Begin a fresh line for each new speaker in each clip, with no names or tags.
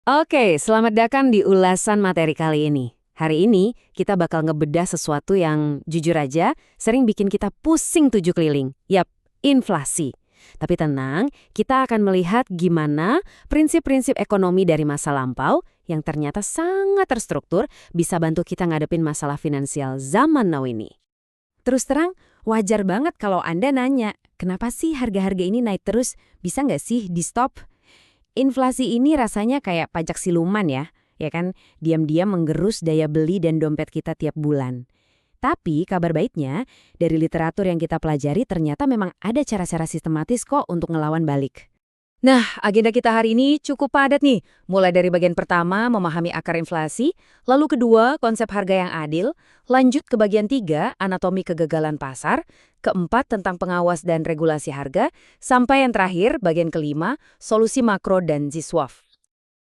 Oke, selamat datang di ulasan materi kali ini. Hari ini kita bakal ngebedah sesuatu yang jujur aja sering bikin kita pusing tujuh keliling. Yap, inflasi. Tapi tenang, kita akan melihat gimana prinsip-prinsip ekonomi dari masa lampau yang ternyata sangat terstruktur bisa bantu kita ngadepin masalah finansial zaman now ini. Terus terang, wajar banget kalau Anda nanya, kenapa sih harga-harga ini naik terus? Bisa nggak sih di-stop? Inflasi ini rasanya kayak pajak siluman ya kan? Diam-diam menggerus daya beli dan dompet kita tiap bulan. Tapi kabar baiknya, dari literatur yang kita pelajari ternyata memang ada cara-cara sistematis kok untuk ngelawan balik. Nah, agenda kita hari ini cukup padat nih. Mulai dari bagian pertama, memahami akar inflasi, lalu kedua, konsep harga yang adil, lanjut ke bagian tiga, anatomi kegagalan pasar, keempat, tentang pengawas dan regulasi harga, sampai yang terakhir, bagian kelima, solusi makro dan ziswaf.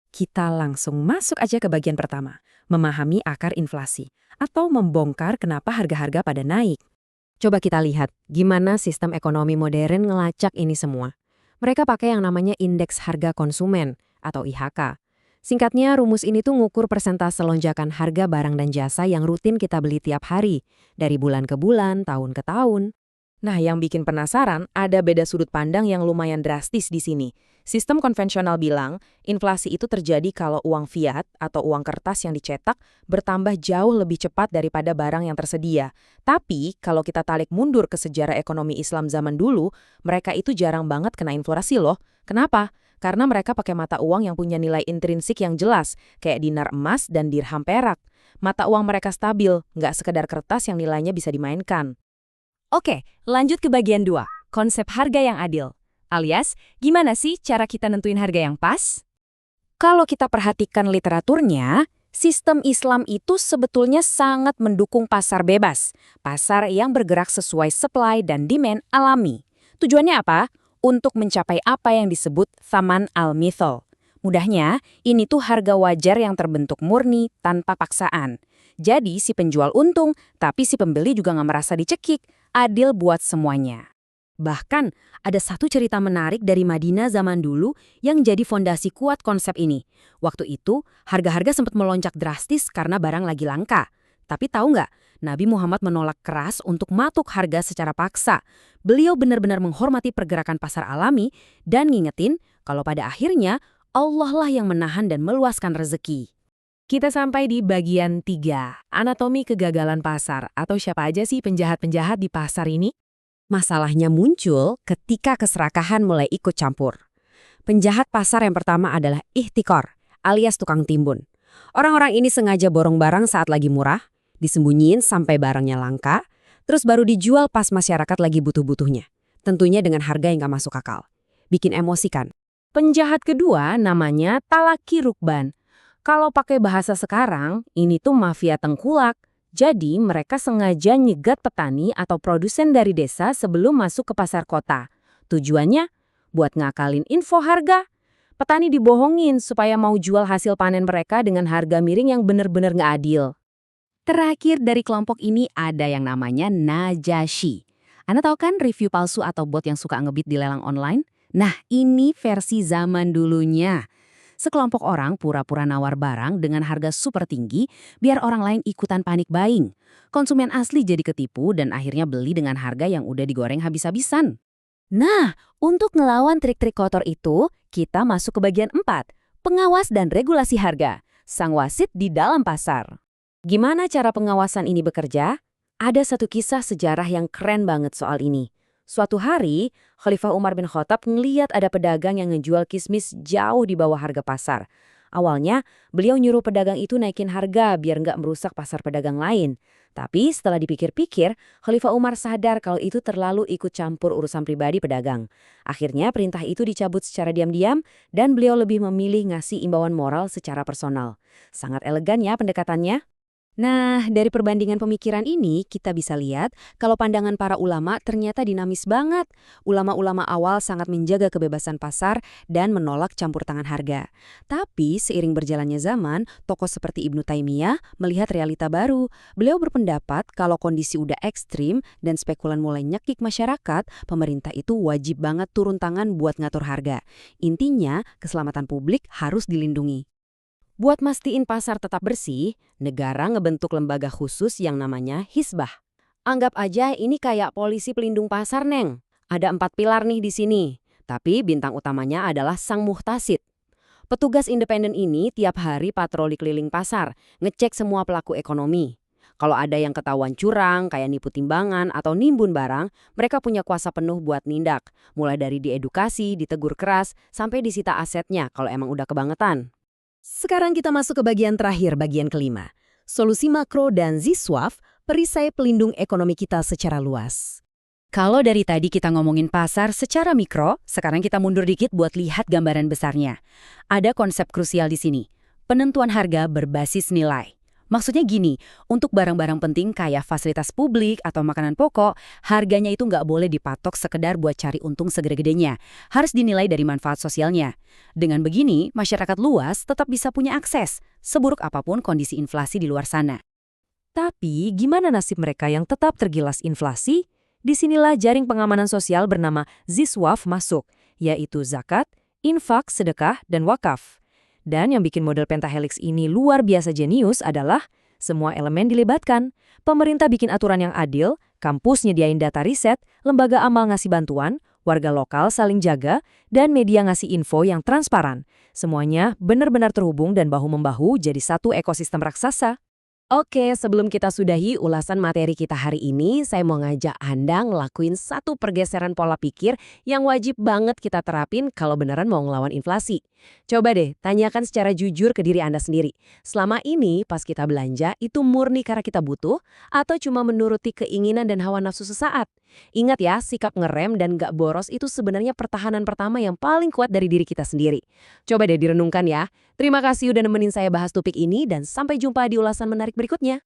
Kita langsung masuk aja ke bagian pertama, memahami akar inflasi, atau membongkar kenapa harga-harga pada naik. Coba kita lihat gimana sistem ekonomi modern ngelacak ini semua. Mereka pakai yang namanya Indeks Harga Konsumen atau IHK. Singkatnya, rumus ini tuh ngukur persentase lonjakan harga barang dan jasa yang rutin kita beli tiap hari, dari bulan ke bulan, tahun ke tahun. Nah, yang bikin penasaran, ada beda sudut pandang yang lumayan drastis di sini. Sistem konvensional bilang, inflasi itu terjadi kalau uang fiat atau uang kertas yang dicetak bertambah jauh lebih cepat daripada barang yang tersedia. Tapi, kalau kita tarik mundur ke sejarah ekonomi Islam zaman dulu, mereka itu jarang banget kena inflasi loh. Kenapa? Karena mereka pakai mata uang yang punya nilai intrinsik yang jelas, kayak dinar emas dan dirham perak. Mata uang mereka stabil, nggak sekedar kertas yang nilainya bisa dimainkan. Oke, lanjut ke bagian 2, konsep harga yang adil. Alias, gimana sih cara kita nentuin harga yang pas? Kalau kita perhatikan literaturnya, sistem Islam itu sebetulnya sangat mendukung pasar bebas. Pasar yang bergerak sesuai supply dan demand alami. Tujuannya apa? Untuk mencapai apa yang disebut thaman al-mithal. Mudahnya, ini tuh harga wajar yang terbentuk murni tanpa paksaan. Jadi si penjual untung, tapi si pembeli juga nggak merasa dicekik. Adil buat semuanya. Bahkan, ada satu cerita menarik dari Madinah zaman dulu yang jadi fondasi kuat konsep ini. Waktu itu, harga-harga sempat melonjak drastis karena barang lagi langka. Tapi tahu nggak, Nabi Muhammad menolak keras untuk matuk harga secara paksa. Beliau benar-benar menghormati pergerakan pasar alami dan ngingetin kalau pada akhirnya Allah lah yang menahan dan meluaskan rezeki. Kita sampai di bagian 3, anatomi kegagalan pasar atau siapa aja sih penjahat-penjahat di pasar ini? Masalahnya muncul ketika keserakahan mulai ikut campur. Penjahat pasar yang pertama adalah ihtikor, alias tukang timbun. Orang-orang ini sengaja borong barang saat lagi murah, disembunyiin sampai barangnya langka, terus baru dijual pas masyarakat lagi butuh-butuhnya. Tentunya dengan harga yang gak masuk akal. Bikin emosi kan? Penjahat kedua namanya talaki rukban. Kalau pakai bahasa sekarang, ini tuh mafia tengkulak. Jadi, mereka sengaja nyegat petani atau produsen dari desa sebelum masuk ke pasar kota. Tujuannya, buat ngakalin info harga. Petani dibohongin supaya mau jual hasil panen mereka dengan harga miring yang benar-benar nggak adil. Terakhir dari kelompok ini ada yang namanya Najashi. Anda tahu kan review palsu atau bot yang suka ngebit di lelang online? Nah, ini versi zaman dulunya. Sekelompok orang pura-pura nawar barang dengan harga super tinggi biar orang lain ikutan panik buying. Konsumen asli jadi ketipu dan akhirnya beli dengan harga yang udah digoreng habis-habisan. Nah, untuk ngelawan trik-trik kotor itu, kita masuk ke bagian 4, pengawas dan regulasi harga, sang wasit di dalam pasar. Gimana cara pengawasan ini bekerja? Ada satu kisah sejarah yang keren banget soal ini. Suatu hari, Khalifah Umar bin Khattab ngeliat ada pedagang yang ngejual kismis jauh di bawah harga pasar. Awalnya, beliau nyuruh pedagang itu naikin harga biar nggak merusak pasar pedagang lain. Tapi setelah dipikir-pikir, Khalifah Umar sadar kalau itu terlalu ikut campur urusan pribadi pedagang. Akhirnya perintah itu dicabut secara diam-diam dan beliau lebih memilih ngasih imbauan moral secara personal. Sangat elegan ya pendekatannya. Nah, dari perbandingan pemikiran ini, kita bisa lihat kalau pandangan para ulama ternyata dinamis banget. Ulama-ulama awal sangat menjaga kebebasan pasar dan menolak campur tangan harga. Tapi, seiring berjalannya zaman, tokoh seperti Ibnu Taimiyah melihat realita baru. Beliau berpendapat kalau kondisi udah ekstrim dan spekulan mulai nyekik masyarakat, pemerintah itu wajib banget turun tangan buat ngatur harga. Intinya, keselamatan publik harus dilindungi. Buat mastiin pasar tetap bersih, negara ngebentuk lembaga khusus yang namanya Hisbah. Anggap aja ini kayak polisi pelindung pasar, Neng. Ada 4 pilar nih di sini. Tapi bintang utamanya adalah sang muhtasid. Petugas independen ini tiap hari patroli keliling pasar, ngecek semua pelaku ekonomi. Kalau ada yang ketahuan curang, kayak nipu timbangan atau nimbun barang, mereka punya kuasa penuh buat nindak. Mulai dari diedukasi, ditegur keras, sampai disita asetnya kalau emang udah kebangetan. Sekarang kita masuk ke bagian terakhir, bagian kelima. Solusi makro dan ZSWAF, perisai pelindung ekonomi kita secara luas. Kalau dari tadi kita ngomongin pasar secara mikro, sekarang kita mundur dikit buat lihat gambaran besarnya. Ada konsep krusial di sini, penentuan harga berbasis nilai. Maksudnya gini, untuk barang-barang penting kayak fasilitas publik atau makanan pokok, harganya itu nggak boleh dipatok sekedar buat cari untung segede-gedenya. Harus dinilai dari manfaat sosialnya. Dengan begini, masyarakat luas tetap bisa punya akses, seburuk apapun kondisi inflasi di luar sana. Tapi, gimana nasib mereka yang tetap tergilas inflasi? Disinilah jaring pengamanan sosial bernama ZSWAF masuk, yaitu zakat, infak, sedekah, dan wakaf. Dan yang bikin model pentahelix ini luar biasa jenius adalah semua elemen dilibatkan. Pemerintah bikin aturan yang adil, kampus nyediain data riset, lembaga amal ngasih bantuan, warga lokal saling jaga, dan media ngasih info yang transparan. Semuanya benar-benar terhubung dan bahu-membahu jadi satu ekosistem raksasa. Oke, sebelum kita sudahi ulasan materi kita hari ini, saya mau ngajak Anda ngelakuin satu pergeseran pola pikir yang wajib banget kita terapin kalau beneran mau ngelawan inflasi. Coba deh, tanyakan secara jujur ke diri Anda sendiri. Selama ini, pas kita belanja, itu murni karena kita butuh atau cuma menuruti keinginan dan hawa nafsu sesaat? Ingat ya, sikap ngerem dan gak boros itu sebenarnya pertahanan pertama yang paling kuat dari diri kita sendiri. Coba deh direnungkan ya. Terima kasih udah nemenin saya bahas topik ini dan sampai jumpa di ulasan menarik berikutnya.